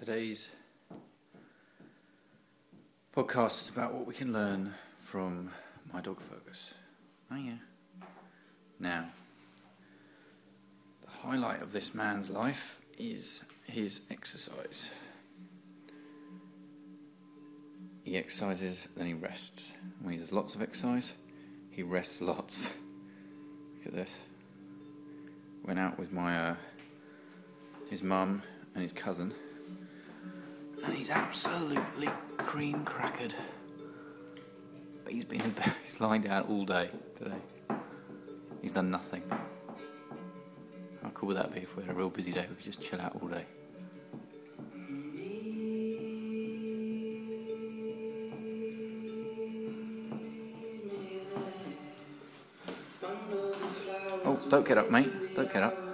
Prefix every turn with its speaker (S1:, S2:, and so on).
S1: Today's podcast is about what we can learn from my dog Fergus. Oh yeah. Now, the highlight of this man's life is his exercise. He exercises, then he rests. When he does lots of exercise, he rests lots. Look at this. Went out with his mum and his cousin, and he's absolutely cream crackered. But he's been in bed, he's lying down all day today. He's done nothing. How cool would that be if we had a real busy day? We could just chill out all day. Oh, don't get up, mate. Don't get up.